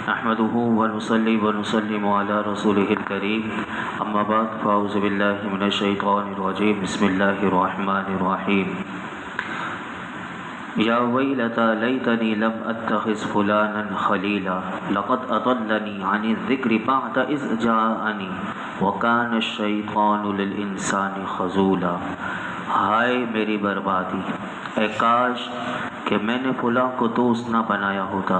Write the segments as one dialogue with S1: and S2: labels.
S1: نحمده ونصلي ونسلم على رسوله الكريم اما بعد فاعوذ بالله من الشيطان الرجيم بسم الله الرحمن الرحيم یا ویلتا لیتنی لم اتخذ فلانا خلیلا لقد اضلنی عن الذکر بعد اذ جاءنی وکان الشیطان للانسان خذولا۔ ہائے میری بربادی، اے کاش کہ میں نے فلاں کو دوست نہ بنایا ہوتا،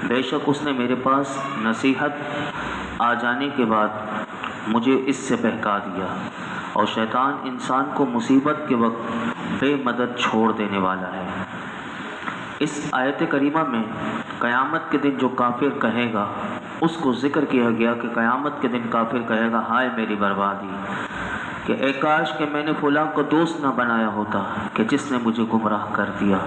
S1: بے شک اس نے میرے پاس نصیحت آ جانے کے بعد مجھے اس سے بہکا دیا، اور شیطان انسان کو مصیبت کے وقت بے مدد چھوڑ دینے والا ہے۔ اس آیت کریمہ میں قیامت کے دن جو کافر کہے گا اس کو ذکر کیا گیا کہ قیامت کے دن کافر کہے گا ہائے میری بربادی، کہ اے کاش کہ میں نے فلاں کو دوست نہ بنایا ہوتا کہ جس نے مجھے گمراہ کر دیا،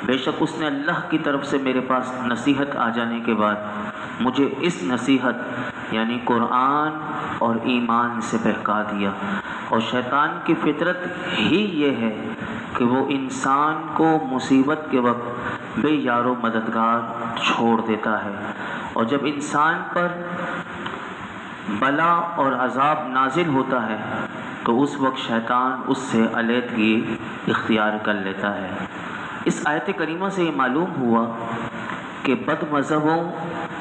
S1: بے شک اس نے اللہ کی طرف سے میرے پاس نصیحت آ جانے کے بعد مجھے اس نصیحت یعنی قرآن اور ایمان سے بہکا دیا۔ اور شیطان کی فطرت ہی یہ ہے کہ وہ انسان کو مصیبت کے وقت بے یار و مددگار چھوڑ دیتا ہے، اور جب انسان پر بلا اور عذاب نازل ہوتا ہے تو اس وقت شیطان اس سے علیحدگی اختیار کر لیتا ہے۔ اس آیت کریمہ سے یہ معلوم ہوا کہ بد مذہبوں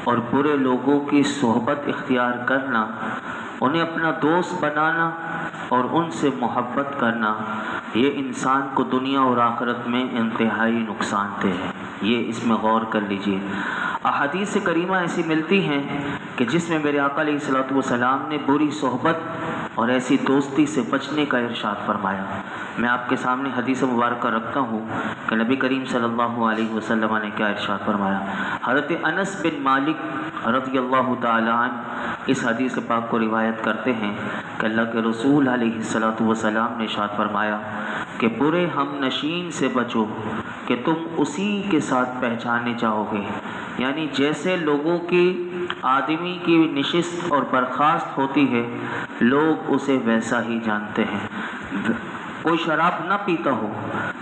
S1: اور برے لوگوں کی صحبت اختیار کرنا، انہیں اپنا دوست بنانا اور ان سے محبت کرنا، یہ انسان کو دنیا اور آخرت میں انتہائی نقصان دہ ہے۔ یہ اس میں غور کر لیجئے۔ احادیث کریمہ ایسی ملتی ہیں کہ جس میں میرے آقا علیہ الصلوۃ والسلام نے بری صحبت اور ایسی دوستی سے بچنے کا ارشاد فرمایا۔ میں آپ کے سامنے حدیث مبارکہ رکھتا ہوں کہ نبی کریم صلی اللہ علیہ وسلم نے کیا ارشاد فرمایا۔ حضرت انس بن مالک رضی اللہ تعالی عنہ اس حدیث پاک کو روایت کرتے ہیں کہ اللہ کے رسول علیہ الصلوۃ والسلام نے ارشاد فرمایا کہ برے ہم نشین سے بچو کہ تم اسی کے ساتھ پہچانے جاؤ گے، یعنی جیسے لوگوں کی آدمی کی نشست اور برخاست ہوتی ہے لوگ اسے ویسا ہی جانتے ہیں۔ کوئی شراب نہ پیتا ہو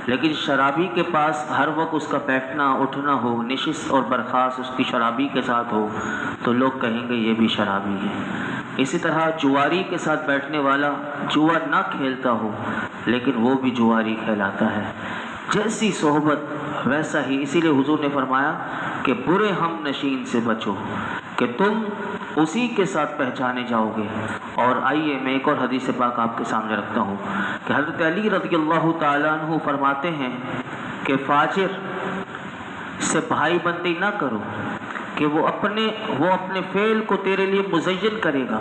S1: لیکن شرابی کے پاس ہر وقت اس کا بیٹھنا اٹھنا ہو، نشست اور برخاست اس کی شرابی کے ساتھ ہو تو لوگ کہیں گے یہ بھی شرابی ہے۔ اسی طرح جواری کے ساتھ بیٹھنے والا جوا نہ کھیلتا ہو لیکن وہ بھی جواری کھیلاتا ہے۔ جیسی صحبت ویسا ہی، اسی لیے حضور نے فرمایا کہ برے ہم نشین سے بچو کہ تم اسی کے ساتھ پہچانے جاؤ گے۔ اور آئیے میں ایک اور حدیث پاک آپ کے سامنے رکھتا ہوں کہ حضرت علی رضی اللہ تعالیٰ عنہ فرماتے ہیں کہ فاجر سے بھائی بندی نہ کرو کہ وہ اپنے فعل کو تیرے لیے مزین کرے گا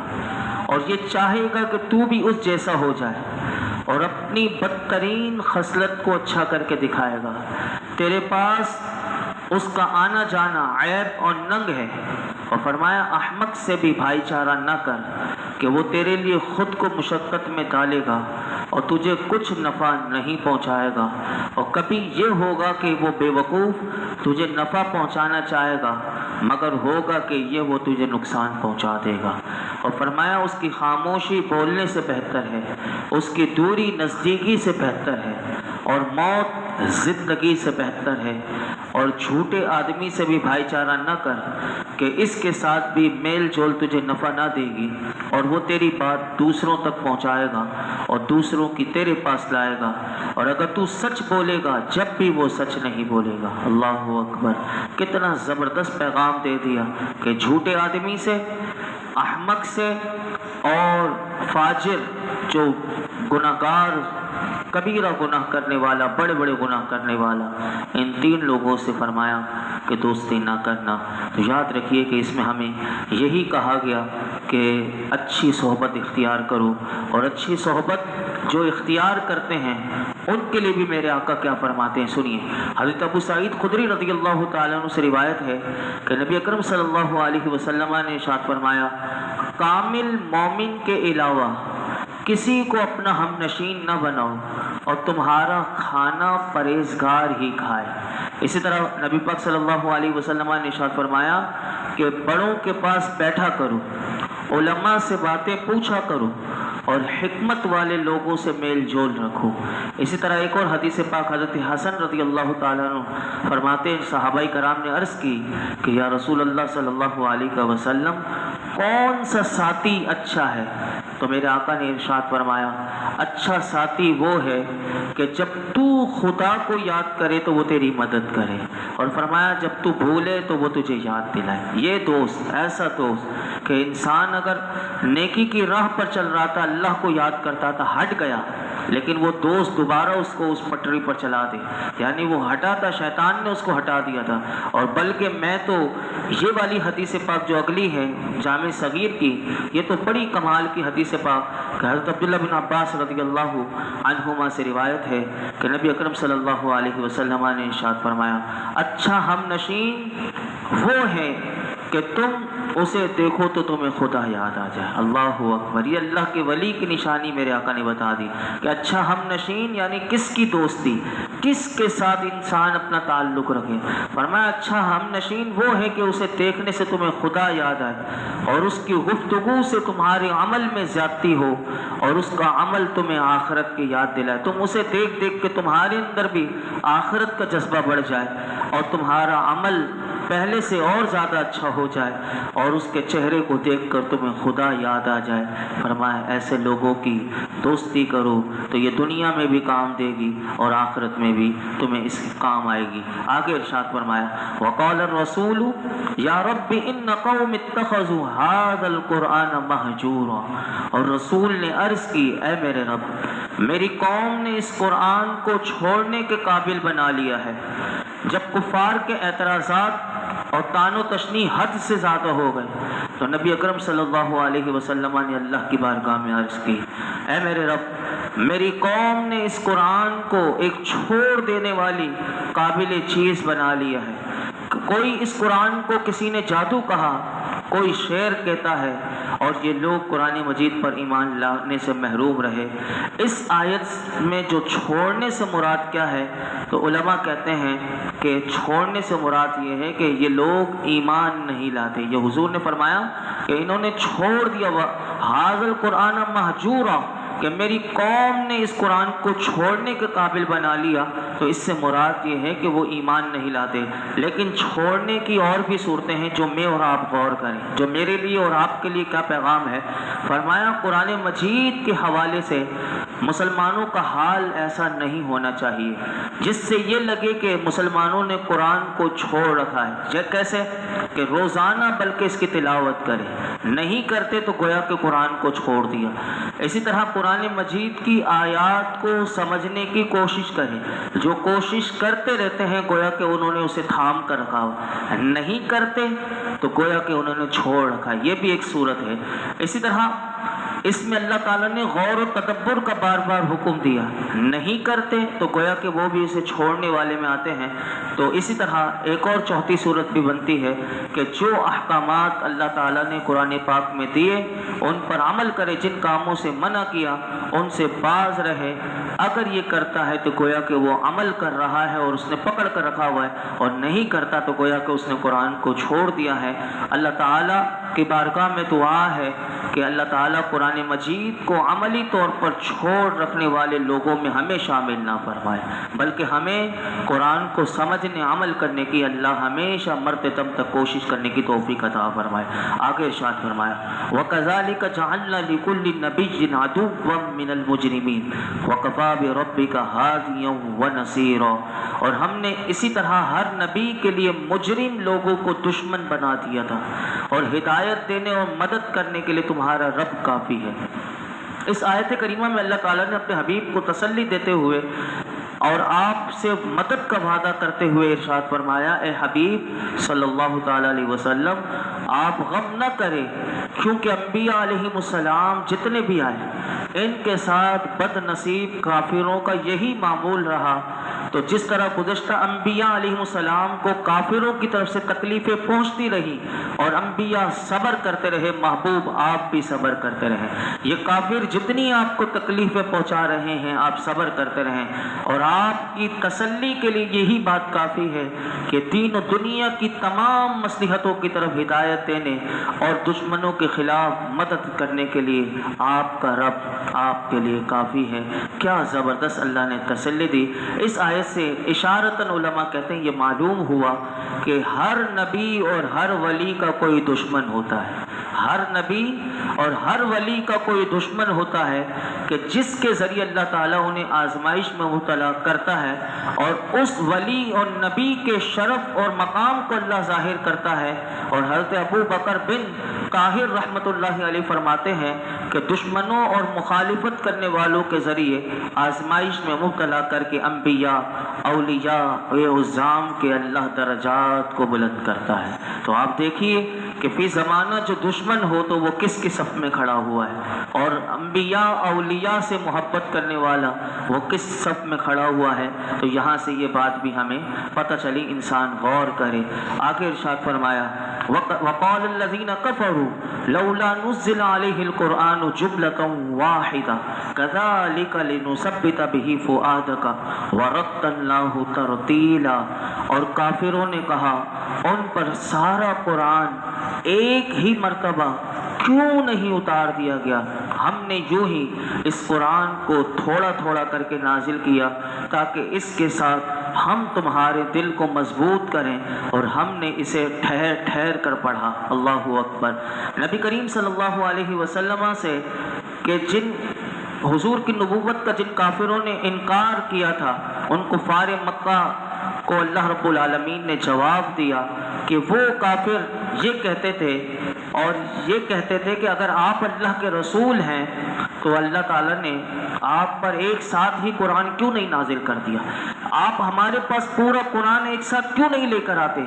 S1: اور یہ چاہے گا کہ تو بھی اس جیسا ہو جائے، اور اپنی بدترین خصلت کو اچھا کر کے دکھائے گا۔ تیرے پاس اس کا آنا جانا عیب اور ننگ ہے، اور فرمایا احمق سے بھی بھائی چارہ نہ کر کہ وہ تیرے لیے خود کو مشقت میں ڈالے گا اور تجھے کچھ نفع نہیں پہنچائے گا، اور کبھی یہ ہوگا کہ وہ بے وقوف تجھے نفع پہنچانا چاہے گا مگر ہوگا کہ یہ وہ تجھے نقصان پہنچا دے گا۔ اور فرمایا اس کی خاموشی بولنے سے بہتر ہے، اس کی دوری نزدیکی سے بہتر ہے، اور موت زندگی سے بہتر ہے۔ اور جھوٹے آدمی سے بھی بھائی چارہ نہ کر کہ اس کے ساتھ بھی میل جول تجھے نفع نہ دے گی، اور وہ تیری بات دوسروں تک پہنچائے گا اور دوسروں کی تیرے پاس لائے گا، اور اگر تو سچ بولے گا جب بھی وہ سچ نہیں بولے گا۔ اللہ اکبر! کتنا زبردست پیغام دے دیا کہ جھوٹے آدمی سے، احمق سے اور فاجر جو گناہگار کبیرہ گناہ کرنے والا، بڑے بڑے گناہ کرنے والا، ان تین لوگوں سے فرمایا کہ دوستی نہ کرنا۔ تو یاد رکھیے کہ اس میں ہمیں یہی کہا گیا کہ اچھی صحبت اختیار کرو، اور اچھی صحبت جو اختیار کرتے ہیں ان کے لیے بھی میرے آقا کیا فرماتے ہیں سنیے۔ حضرت ابو سعید خدری رضی اللہ تعالیٰ عنہ سے روایت ہے کہ نبی اکرم صلی اللہ علیہ وسلم نے ارشاد فرمایا کامل مومن کے علاوہ کسی کو اپنا ہم نشین نہ بناؤ اور تمہارا کھانا پرہیزگار ہی کھائے۔ اسی طرح نبی پاک صلی اللہ علیہ وسلم نے ارشاد فرمایا کہ بڑوں کے پاس بیٹھا کرو، علماء سے باتیں پوچھا کرو، اور حکمت والے لوگوں سے میل جول رکھو۔ اسی طرح ایک اور حدیث پاک حضرت حسن رضی اللہ تعالیٰ عنہ فرماتے ہیں، صحابہ کرام نے عرض کی کہ یا رسول اللہ صلی اللہ علیہ وسلم کون سا ساتھی اچھا ہے؟ تو میرے آقا نے ارشاد فرمایا اچھا ساتھی وہ ہے کہ جب تو خدا کو یاد کرے تو وہ تیری مدد کرے، اور فرمایا جب تو بھولے تو وہ تجھے یاد دلائے۔ یہ دوست ایسا دوست کہ انسان اگر نیکی کی راہ پر چل رہا تھا، اللہ کو یاد کرتا تھا، ہٹ گیا، لیکن وہ دوست دوبارہ اس کو اس پٹری پر چلا دے، یعنی وہ ہٹا تھا، شیطان نے اس کو ہٹا دیا تھا۔ اور بلکہ میں تو یہ والی حدیث پاک جو اگلی ہے جامع صغیر کی، یہ تو بڑی کمال کی حدیث پاک کہ حضرت عبداللہ بن عباس رضی اللہ عنہما سے روایت ہے کہ نبی اکرم صلی اللہ علیہ وسلم نے ارشاد فرمایا اچھا ہم نشین وہ ہے کہ تم اسے دیکھو تو تمہیں خدا یاد آ جائے۔ اللہ اکبر، یہ اللہ کے ولی کی نشانی میرے آقا نے بتا دی کہ اچھا ہم نشین یعنی کس کی دوستی، کس کے ساتھ انسان اپنا تعلق رکھے۔ فرمایا اچھا ہم نشین وہ ہے کہ اسے دیکھنے سے تمہیں خدا یاد آئے اور اس کی گفتگو سے تمہارے عمل میں زیادتی ہو اور اس کا عمل تمہیں آخرت کی یاد دلائے۔ تم اسے دیکھ دیکھ کے تمہارے اندر بھی آخرت کا جذبہ بڑھ جائے اور تمہارا عمل پہلے سے اور زیادہ اچھا ہو جائے اور اس کے چہرے کو دیکھ کر تمہیں خدا یاد آ جائے۔ فرمایا ایسے لوگوں کی دوستی کرو تو یہ دنیا میں بھی کام دے گی اور آخرت میں بھی تمہیں اس کی کام آئے گی۔ آگے ارشاد فرمایا وقال الرسول یا رب ان قوم اتخذوا هذا القرآن مہجورا، اور رسول نے عرض کی اے میرے رب میری قوم نے اس قرآن کو چھوڑنے کے قابل بنا لیا ہے۔ جب کفار کے اعتراضات اور طعن و تشنیع حد سے زیادہ ہو گئے تو نبی اکرم صلی اللہ علیہ وسلم نے اللہ کی بارگاہ میں عرض کی اے میرے رب میری قوم نے اس قرآن کو ایک چھوڑ دینے والی قابل چیز بنا لیا ہے۔ کوئی اس قرآن کو کسی نے جادو کہا، کوئی شعر کہتا ہے، اور یہ لوگ قرآن مجید پر ایمان لانے سے محروم رہے۔ اس آیت میں جو چھوڑنے سے مراد کیا ہے تو علماء کہتے ہیں کہ چھوڑنے سے مراد یہ ہے کہ یہ لوگ ایمان نہیں لاتے۔ یہ حضور نے فرمایا کہ انہوں نے چھوڑ دیا ھذا القرآن مہجورا، کہ میری قوم نے اس قرآن کو چھوڑنے کے قابل بنا لیا، تو اس سے مراد یہ ہے کہ وہ ایمان نہیں لاتے۔ لیکن چھوڑنے کی اور بھی صورتیں ہیں جو میں اور آپ غور کریں، جو میرے لیے اور آپ کے لیے کیا پیغام ہے۔ فرمایا قرآن مجید کے حوالے سے مسلمانوں کا حال ایسا نہیں ہونا چاہیے جس سے یہ لگے کہ مسلمانوں نے قرآن کو چھوڑ رکھا ہے۔ کیسے کہ روزانہ بلکہ اس کی تلاوت کریں، نہیں کرتے تو گویا کہ قرآن کو چھوڑ دیا۔ اسی طرح قرآن مجید کی آیات کو سمجھنے کی کوشش کریں، جو کوشش کرتے رہتے ہیں گویا کہ انہوں نے اسے تھام کر رکھا ہو، نہیں کرتے تو گویا کہ انہوں نے چھوڑ رکھا ہے۔ یہ بھی ایک صورت ہے۔ اسی طرح اس میں اللہ تعالیٰ نے غور و تدبر کا بار بار حکم دیا، نہیں کرتے تو گویا کہ وہ بھی اسے چھوڑنے والے میں آتے ہیں۔ تو اسی طرح ایک اور چوتھی صورت بھی بنتی ہے کہ جو احکامات اللہ تعالیٰ نے قرآن پاک میں دیے ان پر عمل کرے، جن کاموں سے منع کیا ان سے باز رہے۔ اگر یہ کرتا ہے تو گویا کہ وہ عمل کر رہا ہے اور اس نے پکڑ کر رکھا ہوا ہے، اور نہیں کرتا تو گویا کہ اس نے قرآن کو چھوڑ دیا ہے۔ اللہ تعالیٰ کی بارگاہ میں دعا ہے کہ اللہ تعالیٰ قرآن مجید کو عملی طور پر چھوڑ رکھنے والے لوگوں میں ہمیں شامل نہ فرمائے، بلکہ ہمیں قرآن کو سمجھنے عمل کرنے کی اللہ ہمیشہ مرتے دم تک کوشش کرنے کی توفیق عطا فرمائے۔ آگے ارشاد فرمایا وَكَذَلِكَ جَعَلْنَا لِكُلِّ نَبِيٍّ عَدُوًّا مِّنَ الْمُجْرِمِينَ وَكَفَىٰ بِرَبِّكَ هَادِيًا وَنَصِيرًا، اور ہم نے اسی طرح ہر نبی کے لیے مجرم لوگوں کو دشمن بنا دیا تھا، اور ہدایت دینے اور مدد کرنے کے لیے تمہارا رب کافی ہے۔ اس آیت کریمہ میں اللہ تعالیٰ نے اپنے حبیب کو تسلی دیتے ہوئے اور آپ سے مدد کا وعدہ کرتے ہوئے ارشاد فرمایا اے حبیب صلی اللہ تعالیٰ علیہ وسلم آپ غم نہ کریں، کیونکہ انبیاء علیہ السلام جتنے بھی آئے ان کے ساتھ بد نصیب کافروں کا یہی معمول رہا۔ تو جس طرح گزشتہ انبیاء علیہ السلام کو کافروں کی طرف سے تکلیفیں پہنچتی رہی اور انبیاء صبر کرتے رہے، محبوب آپ بھی صبر کرتے رہیں۔ یہ کافر جتنی آپ کو تکلیفیں پہنچا رہے ہیں آپ صبر کرتے رہیں، اور آپ کی تسلی کے لیے یہی بات کافی ہے کہ دین و دنیا کی تمام مصلحتوں کی طرف ہدایت دینے اور دشمنوں کے کے خلاف مدد کرنے کے لیے آپ کا رب آپ کے لیے کافی ہے۔ کیا زبردست اللہ نے تسلی دی۔ اس آیت سے اشارتاً علماء کہتے ہیں یہ معلوم ہوا کہ ہر نبی اور ہر ولی کا کوئی دشمن ہوتا ہے، ہر نبی اور ہر ولی کا کوئی دشمن ہوتا ہے کہ جس کے ذریعے اللہ تعالیٰ انہیں آزمائش میں مبتلا کرتا ہے، اور اس ولی اور نبی کے شرف اور مقام کو اللہ ظاہر کرتا ہے۔ اور حضرت ابو بکر بن قاہر رحمۃ اللہ علیہ فرماتے ہیں کہ دشمنوں اور مخالفت کرنے والوں کے ذریعے آزمائش میں مبتلا کر کے انبیاء، اولیاء عظام کے اللہ درجات کو بلند کرتا ہے۔ تو آپ دیکھیے کہ فی زمانہ جو دشمن ہو تو وہ کس کی صف میں کھڑا ہوا ہے، اور انبیاء اولیاء سے محبت کرنے والا وہ کس صف میں کھڑا ہوا ہے۔ تو یہاں سے یہ بات بھی ہمیں پتہ چلی، انسان غور کرے۔ آگے ارشاد فرمایا وقال الذين كفروا لولا نزل عليه القرآن جملة واحدة كذلك لنثبت به فؤادك ورتلناه ترتيلا۔ اور کافروں نے کہا ان پر سارا قرآن ایک ہی مرتبہ کیوں نہیں اتار دیا گیا، ہم نے یوں ہی اس قرآن کو تھوڑا تھوڑا کر کے نازل کیا تاکہ اس کے ساتھ ہم تمہارے دل کو مضبوط کریں، اور ہم نے اسے ٹھہر ٹھہر کر پڑھا۔ اللہ اکبر۔ نبی کریم صلی اللہ علیہ وسلم سے کہ جن حضور کی نبوت کا جن کافروں نے انکار کیا تھا، ان کفار مکہ کو اللہ رب العالمین نے جواب دیا کہ وہ کافر یہ کہتے تھے، اور یہ کہتے تھے کہ اگر آپ اللہ کے رسول ہیں تو اللہ تعالیٰ نے آپ پر ایک ساتھ ہی قرآن کیوں نہیں نازل کر دیا، آپ ہمارے پاس پورا قرآن ایک ساتھ کیوں نہیں لے کر آتے،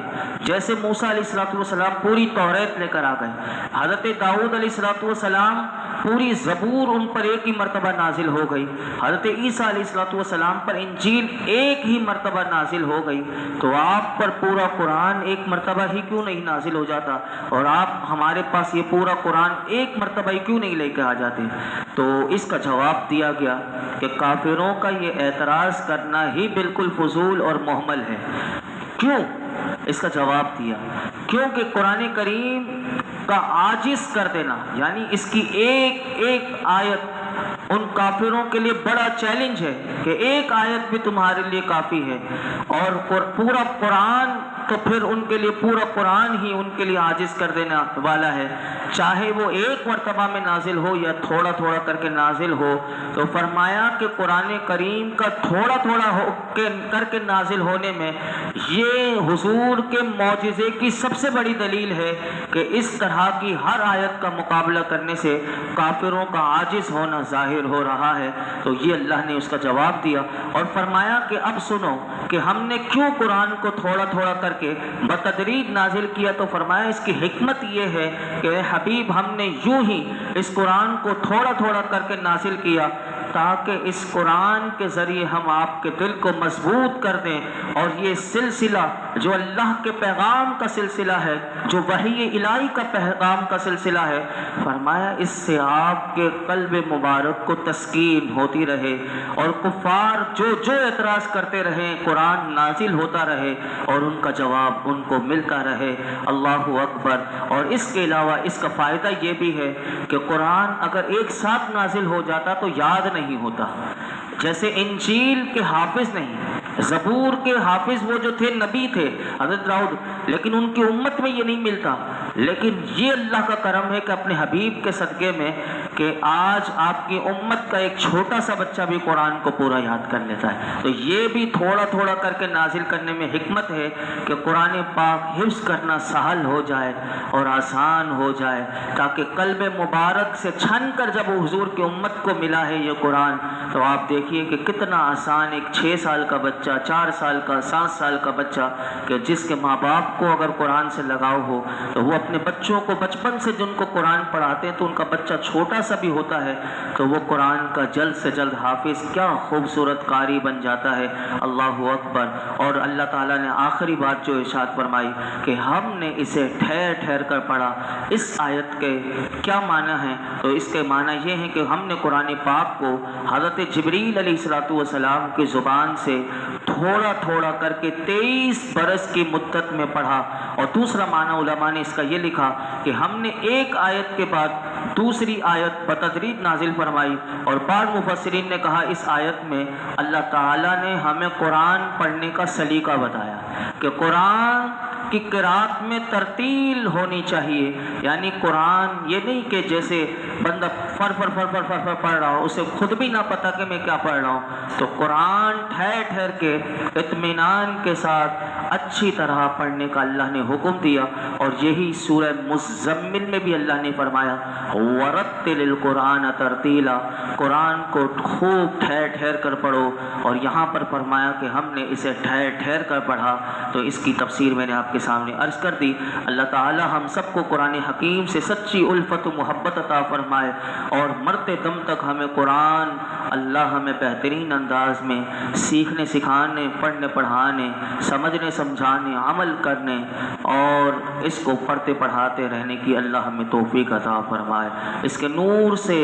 S1: جیسے موسیٰ علیہ السلام پوری توریت لے کر آ گئے، حضرت داؤد علیہ السلام پوری زبور ان پر ایک ہی مرتبہ نازل ہو گئی، حضرت عیسیٰ علیہ السلام پر انجیل ایک ہی مرتبہ نازل ہو گئی، تو آپ پر پورا قرآن ایک مرتبہ ہی کیوں نہیں نازل ہو جاتا، اور آپ ہمارے پاس یہ پورا قرآن ایک مرتبہ ہی کیوں نہیں لے کے آ جاتے۔ تو اس کا جواب دیا گیا کہ کافروں کا یہ اعتراض کرنا ہی بالکل فضول اور محمل ہے۔ کیوں؟ اس کا جواب دیا کیونکہ قرآن کریم کا عاجز کر دینا، یعنی اس کی ایک ایک آیت ان کافروں کے لیے بڑا چیلنج ہے کہ ایک آیت بھی تمہارے لیے کافی ہے، اور پورا قرآن تو پھر ان کے لیے پورا قرآن ہی ان کے لیے عاجز کر دینا والا ہے، چاہے وہ ایک مرتبہ میں نازل ہو یا تھوڑا تھوڑا کر کے نازل ہو۔ تو فرمایا کہ قرآن کریم کا تھوڑا تھوڑا کر کے نازل ہونے میں یہ حضور کے معجزے کی سب سے بڑی دلیل ہے کہ اس طرح کی ہر آیت کا مقابلہ کرنے سے کافروں کا عاجز ہونا ظاہر ہو رہا ہے۔ تو یہ اللہ نے اس کا جواب دیا اور فرمایا کہ اب سنو کہ ہم نے کیوں قرآن کو تھوڑا تھوڑا کر کے بتدریج نازل کیا۔ تو فرمایا اس کی حکمت یہ ہے کہ اے حبیب ہم نے یوں ہی اس قرآن کو تھوڑا تھوڑا کر کے نازل کیا تاکہ اس قرآن کے ذریعے ہم آپ کے دل کو مضبوط کر دیں، اور یہ سلسلہ جو اللہ کے پیغام کا سلسلہ ہے، جو وحی الہی کا پیغام کا سلسلہ ہے، فرمایا اس سے آپ کے قلب مبارک کو تسکین ہوتی رہے، اور کفار جو اعتراض کرتے رہیں قرآن نازل ہوتا رہے اور ان کا جواب ان کو ملتا رہے۔ اللہ اکبر۔ اور اس کے علاوہ اس کا فائدہ یہ بھی ہے کہ قرآن اگر ایک ساتھ نازل ہو جاتا تو یاد نہیں ہوتا، جیسے انجیل کے حافظ نہیں، زبور کے حافظ وہ جو تھے نبی تھے حضرت داؤد، لیکن ان کی امت میں یہ نہیں ملتا، لیکن یہ اللہ کا کرم ہے کہ اپنے حبیب کے صدقے میں کہ آج آپ کی امت کا ایک چھوٹا سا بچہ بھی قرآن کو پورا یاد کر لیتا ہے۔ تو یہ بھی تھوڑا تھوڑا کر کے نازل کرنے میں حکمت ہے کہ قرآن پاک حفظ کرنا سہل ہو جائے اور آسان ہو جائے، تاکہ قلب مبارک سے چھن کر جب حضور کی امت کو ملا ہے یہ قرآن، تو آپ دیکھیے کہ کتنا آسان ایک 6 سال کا بچہ، 4 سال کا، 7 سال کا بچہ کہ جس کے ماں باپ کو اگر قرآن سے لگاؤ ہو تو وہ اپنے بچوں کو بچپن سے جن کو قرآن پڑھاتے ہیں تو ان کا بچہ چھوٹا سا بھی ہوتا ہے تو وہ قرآن کا جلد سے جلد حافظ کیا خوبصورت قاری بن جاتا ہے۔ اللہ اکبر۔ اور اللہ تعالیٰ نے آخری بات جو ارشاد فرمائی کہ ہم نے اسے ٹھہر ٹھہر کر پڑھا۔ اس آیت کے کیا معنی ہیں؟ تو اس کے معنی یہ ہیں کہ ہم نے قرآن پاک کو حضرت جبریل علیہ السلام کی زبان سے تھوڑا تھوڑا کر کے 23 برس کی مدت میں پڑھا۔ اور دوسرا معنی علماء نے اس کا یہ لکھا کہ ہم نے ایک آیت کے بعد دوسری آیت بتدریج نازل فرمائی، اور بعض مفسرین نے کہا اس آیت میں اللہ تعالیٰ نے ہمیں قرآن پڑھنے کا سلیقہ بتایا کہ قرآن کی قرات میں ترتیل ہونی چاہیے، یعنی قرآن یہ نہیں کہ جیسے بندہ فر فر فر فر فر فر پڑھ رہا ہو، اسے خود بھی نہ پتا کہ میں کیا پڑھ رہا ہوں۔ تو قرآن ٹھہر ٹھہر کے اطمینان کے ساتھ اچھی طرح پڑھنے کا اللہ نے حکم دیا، اور یہی سورہ مزمل میں بھی اللہ نے فرمایا وَرَتِّلِ الْقُرْآنَ تَرْتِيلًا، قرآن کو خوب ٹھہر ٹھہر کر پڑھو۔ اور یہاں پر فرمایا کہ ہم نے اسے ٹھہر ٹھہر کر پڑھا، تو اس کی تفسیر میں نے آپ کے سامنے عرض کر دی۔ اللہ تعالی ہم سب کو قرآن حکیم سے سچی الفت و محبت عطا فرمائے، اور مرتے دم تک ہمیں قرآن اللہ ہمیں بہترین انداز میں سیکھنے سکھانے، پڑھنے پڑھانے، سمجھنے سمجھانے، عمل کرنے اور اس کو پڑھتے پڑھاتے رہنے کی اللہ ہمیں توفیق عطا فرمائے۔ اس کے نور سے،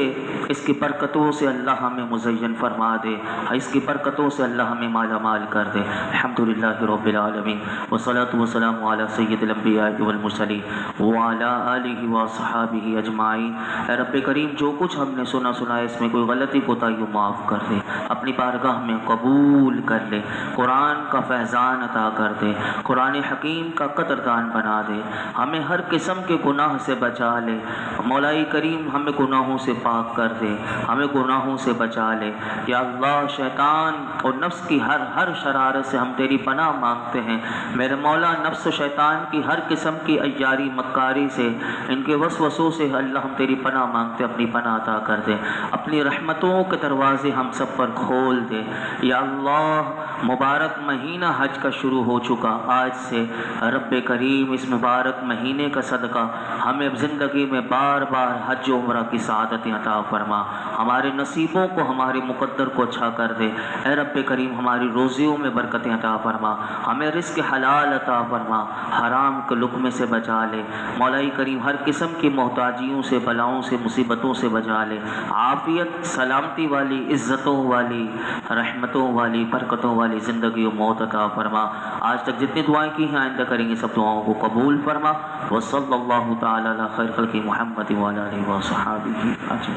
S1: اس کی برکتوں سے اللہ ہمیں مزین فرما دے، اس کی برکتوں سے اللہ ہمیں مالا مال کر دے۔ الحمدللہ رب العالمین، والصلاۃ والسلام علی سید الانبیاء والمرسلین وعلی آلہ وصحابہ اجمعین۔ اے رب کریم، جو کچھ ہم نے سنا اس میں کوئی غلطی کوتاہی معاف کر دے، اپنی بارگاہ میں قبول کر لے، قرآن کا فیضان عطا کر دے، قرآن حکیم کا قدردان بنا دے، ہمیں ہر قسم کے گناہ سے بچا لے۔ مولائی کریم ہمیں گناہوں سے پاک کر دے، ہمیں گناہوں سے بچا لے۔ یا اللہ، شیطان اور نفس کی ہر شرارت سے ہم تیری پناہ مانگتے ہیں۔ میرے مولا، نفس و شیطان کی ہر قسم کی عیاری مکاری سے، ان کے وسوسوں سے اللہ ہم تیری پناہ مانگتے، اپنی پناہ عطا کر دے، اپنی رحمتوں کے دروازے ہم سب پر کھول دے۔ یا اللہ، مبارک مہینہ حج کا شروع ہو چکا، آج سے رب کریم اس مبارک مہینے کا صدقہ ہمیں زندگی میں بار بار حج و عمرہ کی سعادت عطا فرما، ہمارے نصیبوں کو، ہمارے مقدر کو اچھا کر دے۔ اے رب کریم، ہماری روزیوں میں برکتیں عطا فرما، ہمیں رزق حلال عطا فرما، حرام کے لقمے سے بچا لے۔ مولائی کریم، ہر قسم کی محتاجیوں سے، بلاؤں سے، مصیبتوں سے بچا لے، عافیت، سلامتی والی، عزتوں والی، رحمتوں والی، برکتوں والی زندگی و موت عطا فرما۔ آج تک جتنی دعائیں کی ہیں، آئندہ کریں گے، سب دعاؤں کو قبول فرما۔ وصلی اللہ تعالی علی خیر خلق محمد وعلی آلہ وصحبہ اجمعین۔